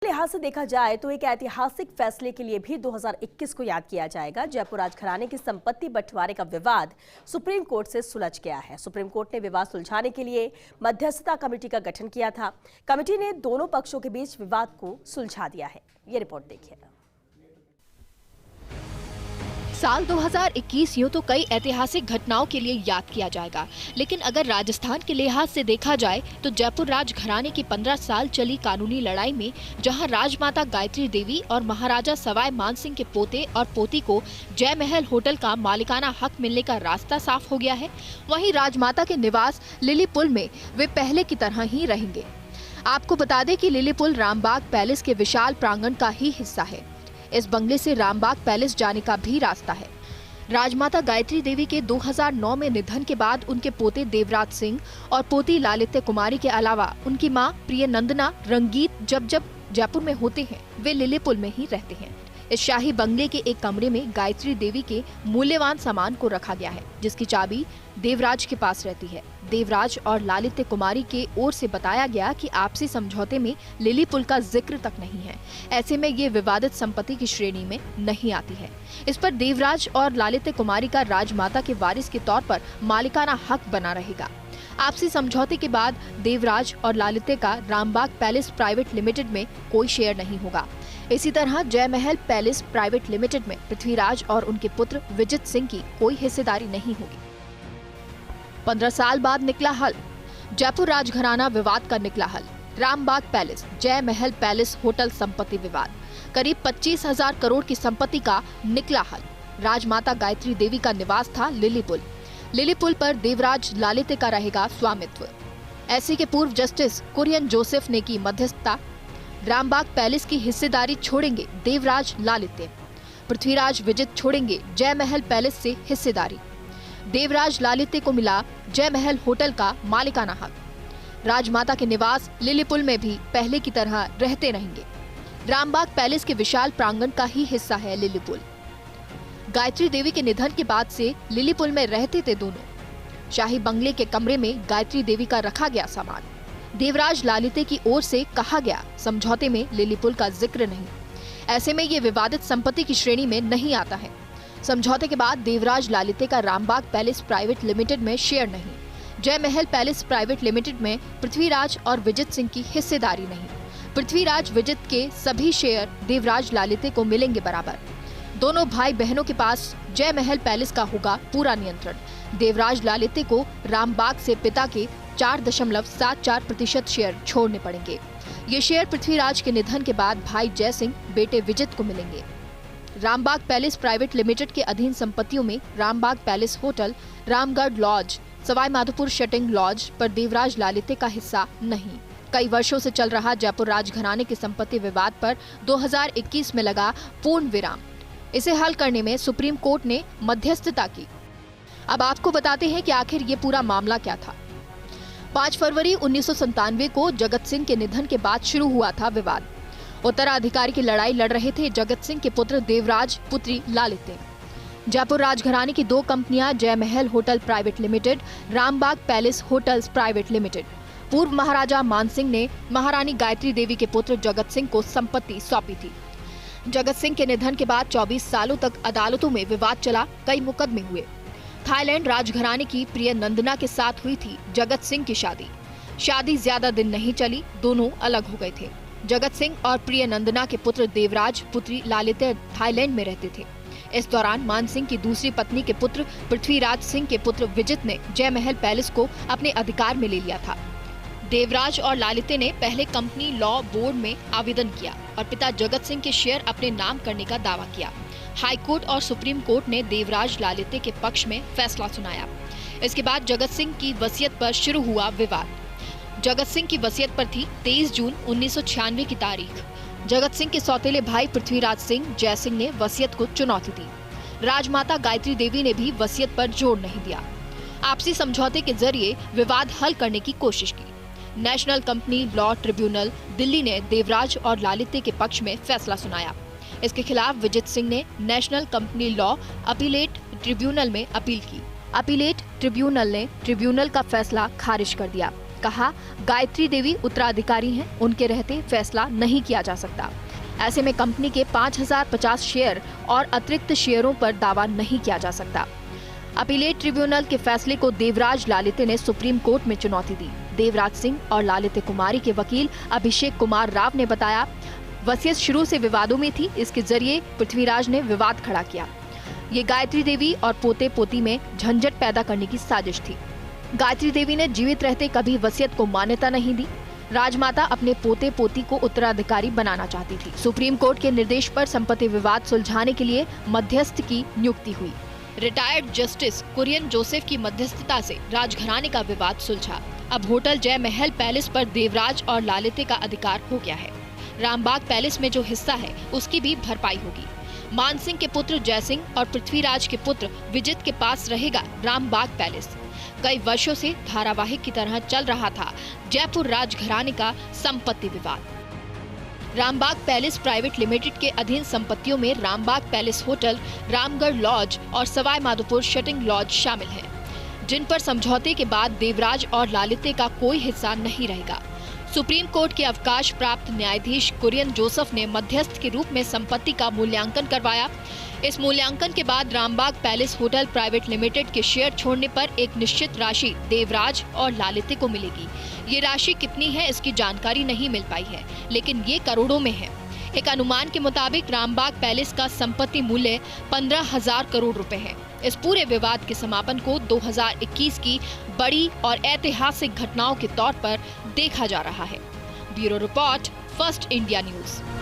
लिहाज से देखा जाए तो एक ऐतिहासिक फैसले के लिए भी 2021 को याद किया जाएगा। जयपुर राजघराने की संपत्ति बंटवारे का विवाद सुप्रीम कोर्ट से सुलझ गया है। सुप्रीम कोर्ट ने विवाद सुलझाने के लिए मध्यस्थता कमेटी का गठन किया था। कमेटी ने दोनों पक्षों के बीच विवाद को सुलझा दिया है। ये रिपोर्ट देखिए। साल 2021 यूं तो कई ऐतिहासिक घटनाओं के लिए याद किया जाएगा, लेकिन अगर राजस्थान के लिहाज से देखा जाए तो जयपुर राजघराने की 15 साल चली कानूनी लड़ाई में जहां राजमाता गायत्री देवी और महाराजा सवाई मानसिंह के पोते और पोती को जय महल होटल का मालिकाना हक मिलने का रास्ता साफ हो गया है, वहीं राजमाता के निवास लिली पुल में वे पहले की तरह ही रहेंगे। आपको बता दें कि लिली पुल रामबाग पैलेस के विशाल प्रांगण का ही हिस्सा है। इस बंगले से रामबाग पैलेस जाने का भी रास्ता है। राजमाता गायत्री देवी के 2009 में निधन के बाद उनके पोते देवराज सिंह और पोती लालित्य कुमारी के अलावा उनकी मां प्रिय नंदना रंगीत जब जयपुर में होते हैं वे लिली पुल में ही रहते हैं। इस शाही बंगले के एक कमरे में गायत्री देवी के मूल्यवान सामान को रखा गया है, जिसकी चाबी देवराज के पास रहती है। देवराज और लालित्य कुमारी के ओर से बताया गया कि आपसी समझौते में लिली पुल का जिक्र तक नहीं है, ऐसे में ये विवादित संपत्ति की श्रेणी में नहीं आती है। इस पर देवराज और लालित्य कुमारी का राजमाता के वारिस के तौर पर मालिकाना हक बना रहेगा। आपसी समझौते के बाद देवराज और लालित्य का रामबाग पैलेस प्राइवेट लिमिटेड में कोई शेयर नहीं होगा। इसी तरह जय महल पैलेस प्राइवेट लिमिटेड में पृथ्वीराज और उनके पुत्र विजित सिंह की कोई हिस्सेदारी नहीं होगी। 15 साल बाद निकला हल। जयपुर राजघराना विवाद का निकला हल। रामबाग पैलेस जय महल पैलेस होटल संपत्ति विवाद। करीब 25,000 करोड़ की संपत्ति का निकला हल। राजमाता गायत्री देवी का निवास था लिली पुल। लिली पुल पर देवराज लालित्य का रहेगा स्वामित्व। एससी के पूर्व जस्टिस कुरियन जोसेफ ने की मध्यस्थता। रामबाग पैलेस की हिस्सेदारी छोड़ेंगे देवराज लालित्य। पृथ्वीराज विजित छोड़ेंगे जय महल पैलेस से हिस्सेदारी। देवराज लालित्य को मिला जय महल होटल का मालिकाना हक। राजमाता के निवास लिली पुल में भी पहले की तरह रहते रहेंगे। रामबाग पैलेस के विशाल प्रांगण का ही हिस्सा है लिली पुल। गायत्री देवी के निधन के बाद से लिली पुल में रहते थे दोनों। शाही बंगले के कमरे में गायत्री देवी का रखा गया सामान। देवराज लालित्य की ओर से कहा गया समझौते में लिली पुल का जिक्र नहीं, ऐसे में ये विवादित संपत्ति की श्रेणी में नहीं आता है। समझौते के बाद देवराज लालित्य का रामबाग पैलेस प्राइवेट लिमिटेड में शेयर नहीं। जय महल पैलेस प्राइवेट लिमिटेड में पृथ्वीराज और विजित सिंह की हिस्सेदारी नहीं। पृथ्वीराज विजित के सभी शेयर देवराज लालित्य को मिलेंगे बराबर। दोनों भाई बहनों के पास जय महल पैलेस का होगा पूरा नियंत्रण। देवराज लालित्य को रामबाग से पिता के 4.74% शेयर छोड़ने पड़ेंगे। ये शेयर पृथ्वीराज के निधन के बाद भाई जय सिंह बेटे विजित को मिलेंगे। रामबाग पैलेस प्राइवेट लिमिटेड के अधीन संपत्तियों में Rambagh palace hotel, Ramgarh lodge, Sawai Madhopur shooting lodge पर देवराज लालित्य का हिस्सा नहीं। कई वर्षों से चल रहा जयपुर राजघराने के संपत्ति विवाद पर 2021 में लगा पूर्ण विराम। इसे हल करने में सुप्रीम कोर्ट ने मध्यस्थता की। अब आपको बताते हैं कि आखिर ये पूरा मामला क्या था। 5 फरवरी 1997 को जगत सिंह के निधन के बाद शुरू हुआ था विवाद। उत्तराधिकारी की लड़ाई लड़ रहे थे जगत सिंह के पुत्र देवराज, पुत्री लालित्य। जयपुर राजघराने की 2 कंपनियां जय महल hotel private limited, Rambagh palace hotels private limited. पूर्व महाराजा मानसिंह ने महारानी गायत्री देवी के पुत्र जगत सिंह को संपत्ति सौंपी थी। जगत सिंह के निधन के बाद 24 सालों तक अदालतों में विवाद चला, कई मुकदमे हुए। थाईलैंड राजघराने की प्रिय नंदना के साथ हुई थी जगत सिंह की शादी। शादी ज्यादा दिन नहीं चली, दोनों अलग हो गए थे। जगत सिंह और प्रिय नंदना के पुत्र देवराज, पुत्री लालित्य थाईलैंड में रहते थे। इस दौरान मानसिंह की दूसरी पत्नी के पुत्र पृथ्वीराज सिंह के पुत्र विजित ने जय महल पैलेस को अपने अधिकार में ले लिया था। देवराज और लालित्य ने पहले कंपनी लॉ बोर्ड में आवेदन किया और पिता जगत सिंह के शेयर अपने नाम करने का दावा किया। हाईकोर्ट और सुप्रीम कोर्ट ने देवराज लालित्य के पक्ष में फैसला सुनाया। इसके बाद जगत सिंह की वसीयत पर शुरू हुआ विवाद। जगत सिंह की वसीयत पर थी 23 जून 1996 की तारीख। जगत सिंह के सौतेले भाई पृथ्वीराज सिंह, जय सिंह ने वसीयत को चुनौती दी। राजमाता गायत्री देवी ने भी वसीयत पर जोर नहीं दिया। आपसी समझौते के जरिए विवाद हल करने की कोशिश की। National company law tribunal Delhi ने देवराज और लालित्य के पक्ष में फैसला सुनाया। इसके खिलाफ विजित सिंह ने national company law appellate tribunal में अपील की। अपीलेट ट्रिब्यूनल ने ट्रिब्यूनल का फैसला खारिज कर दिया। कहा, गायत्री देवी उत्तराधिकारी हैं, उनके रहते फैसला नहीं किया जा सकता। ऐसे में कंपनी के 5050 शेयर और अतिरिक्त शेयरों पर दावा नहीं किया जा सकता। अपीलेट ट्रिब्यूनल के फैसले को देवराज लालिते ने सुप्रीम कोर्ट में चुनौती दी। देवराज सिंह और लालिते कुमारी के वकील अभिषेक कुमार राव ने बताया, वसीयत शुरू से विवादों में थी, इसके जरिए पृथ्वीराज ने विवाद खड़ा किया। ये गायत्री देवी और पोते पोती में झंझट पैदा करने की साजिश थी। गायत्री देवी ने जीवित रहते कभी वसीयत को मान्यता नहीं दी। राजमाता अपने पोते पोती को उत्तराधिकारी बनाना चाहती थी। सुप्रीम कोर्ट के निर्देश पर संपत्ति विवाद सुलझाने के लिए मध्यस्थ की नियुक्ति हुई। रिटायर्ड जस्टिस कुरियन जोसेफ की मध्यस्थता से राजघराने का विवाद सुलझा। अब होटल जय महल पैलेस पर देवराज और लालिते का अधिकार हो गया है। रामबाग पैलेस में जो हिस्सा है उसकी भी भरपाई होगी। मान सिंह के पुत्र जय सिंह और पृथ्वीराज के पुत्र विजित के पास रहेगा रामबाग पैलेस। कई वर्षों से धारावाहिक की तरह चल रहा था जयपुर राजघराने का संपत्ति विवाद। रामबाग पैलेस प्राइवेट लिमिटेड के अधीन संपत्तियों में Rambagh palace hotel, Ramgarh lodge और सवाई माधोपुर शटिंग लॉज शामिल हैं, जिन पर समझौते के बाद देवराज और लालिते का कोई हिस्सा नहीं रहेगा। सुप्रीम कोर्ट के अवकाश प्राप्त न्यायाधीश कुरियन जोसेफ ने मध्यस्थ के रूप में संपत्ति का मूल्यांकन करवाया। इस मूल्यांकन के बाद Rambagh palace hotel private limited के शेयर छोड़ने पर एक निश्चित राशि देवराज और लालिते को मिलेगी। ये राशि कितनी है इसकी जानकारी नहीं मिल पाई है, लेकिन ये करोड़ों में है। एक अनुमान के मुताबिक रामबाग पैलेस का संपत्ति मूल्य 15,000 करोड़ रुपए है। इस पूरे विवाद के समापन को 2021 की बड़ी और ऐतिहासिक घटनाओं के तौर पर देखा जा रहा है। Bureau report, first India news.